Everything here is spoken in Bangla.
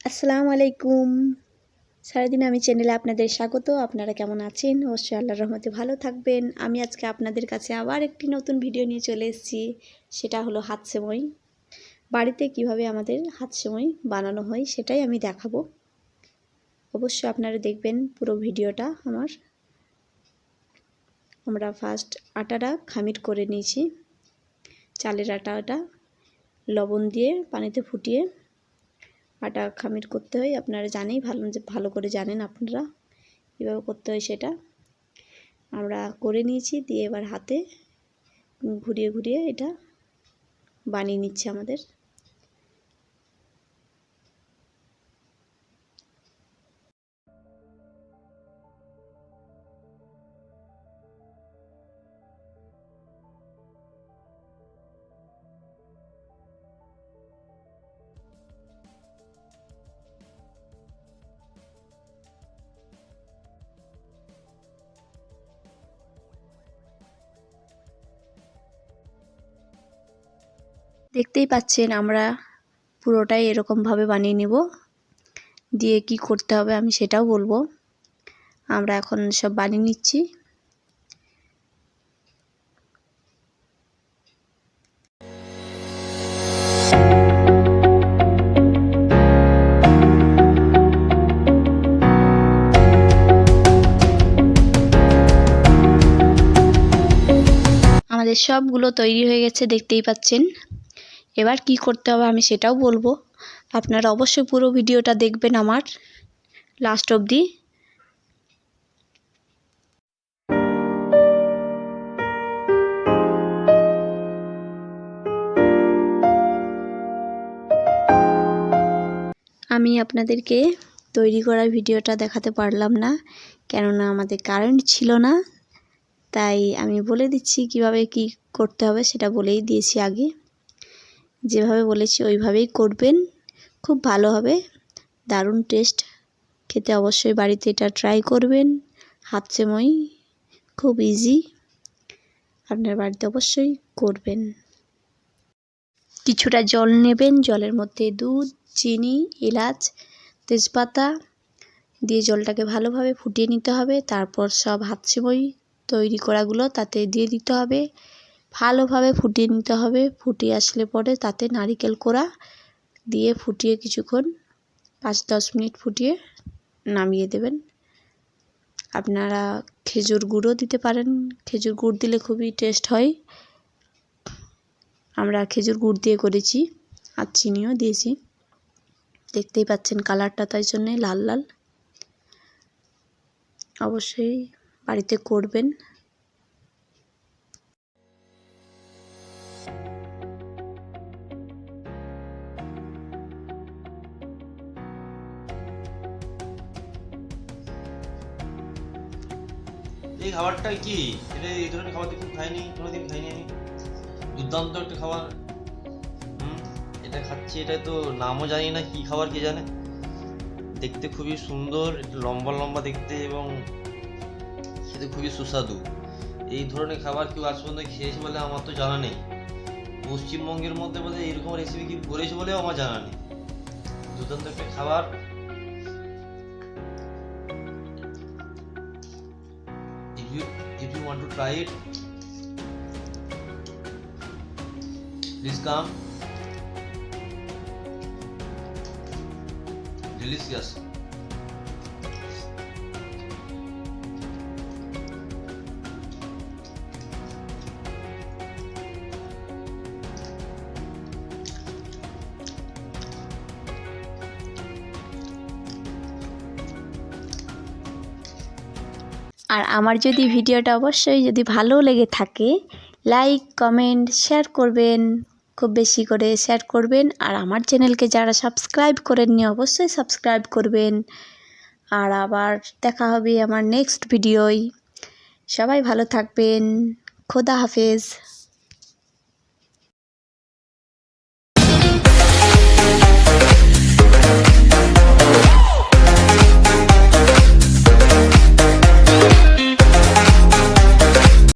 আসসালামু আলাইকুম। সারাদিন আমি চ্যানেলে আপনাদের স্বাগত। আপনারা কেমন আছেন? অবশ্যই আল্লাহর রহমতে ভালো থাকবেন। আমি আজকে আপনাদের কাছে আবার একটি নতুন ভিডিও নিয়ে চলে এসেছি। সেটা হলো হাত সেমাই। বাড়িতে কিভাবে আমাদের হাত সেমাই বানানো হয় সেটাই আমি দেখাবো। অবশ্যই আপনারা দেখবেন পুরো ভিডিওটা আমার। আমরা ফার্স্ট আটাটা খামির করে নিয়েছি। চালের আটাটা লবণ দিয়ে পানিতে ফুটিয়ে আটা খামির করতে হয়। আপনারা জানেই ভালো করে জানেন আপনারা কীভাবে করতে হয় সেটা। আমরা করে নিয়েছি, দিয়ে এবার হাতে ঘুরিয়ে ঘুরিয়ে এটা বানিয়ে নিচ্ছে আমাদের। দেখতেই পাচ্ছেন আমরা পুরোটাই এরকমভাবে বানিয়ে নেব। দিয়ে কি করতে হবে আমি সেটাও বলবো। আমরা এখন সব বানিয়ে নিচ্ছি। আমাদের সবগুলো তৈরি হয়ে গেছে, দেখতেই পাচ্ছেন। এবার কি করতে হবে আমি সেটাও বলবো। আপনারা অবশ্যই পুরো ভিডিওটা দেখবেন আমার লাস্ট অবধি। আমি আপনাদেরকে তৈরি করা ভিডিওটা দেখাতে পারলাম না, কেননা আমাদের কারেন্ট ছিল না। তাই আমি বলে দিচ্ছি কিভাবে কি করতে হবে, সেটা বলেই দিয়েছি আগে। যেভাবে বলেছি ওইভাবেই করবেন, খুব ভালো হবে, দারুণ টেস্ট খেতে। অবশ্যই বাড়িতে এটা ট্রাই করবেন। হাত সেমাই খুব ইজি, আপনার বাড়িতে অবশ্যই করবেন। কিছুটা জল নেবেন, জলের মধ্যে দুধ, চিনি, এলাচ, তেজপাতা দিয়ে জলটাকে ভালোভাবে ফুটিয়ে নিতে হবে। তারপর সব হাত সেমাই তৈরি করাগুলো তাতে দিয়ে দিতে হবে, ভালোভাবে ফুটিয়ে নিতে হবে। ফুটিয়ে আসলে পরে তাতে নারকেল কোড়া দিয়ে ফুটিয়ে কিছুক্ষণ 5-10 মিনিট ফুটিয়ে নামিয়ে দেবেন। আপনারা খেজুর গুঁড়ও দিতে পারেন, খেজুর গুড় দিলে খুবই টেস্ট হয়। আমরা খেজুর গুড় দিয়ে করেছি, আর চিনিও দিয়েছি। দেখতেই পাচ্ছেন কালারটা তাই জন্যে লাল লাল। অবশ্যই বাড়িতে করবেন। এই খাবারটা কি? এটা এই ধরনের খাবার তো খাইনি, কোনোদিন খাইনি আমি। দুর্দান্ত একটা খাবার। এটা খাচ্ছি, এটা তো নামও জানি না কি খাবার কে জানে। দেখতে খুবই সুন্দর, লম্বা লম্বা দেখতে এবং খেতে খুবই সুস্বাদু। এই ধরনের খাবার কেউ আজ পর্যন্ত খেয়েছে বলে আমার তো জানা নেই। পশ্চিমবঙ্গের মধ্যে বলে এরকম রেসিপি কি করেছে বলেও আমার জানা নেই। দুর্দান্ত একটা খাবার। If you want to try it, please come. Delicious. আর আমার যদি ভিডিওটা অবশ্যই যদি ভালো লেগে থাকে, লাইক, কমেন্ট, শেয়ার করবেন, খুব বেশি করে শেয়ার করবেন। আর আমার চ্যানেলকে যারা সাবস্ক্রাইব করেননি অবশ্যই সাবস্ক্রাইব করবেন। আর আবার দেখা হবে আমার নেক্সট ভিডিওয়। সবাই ভালো থাকবেন। খোদা হাফেজ।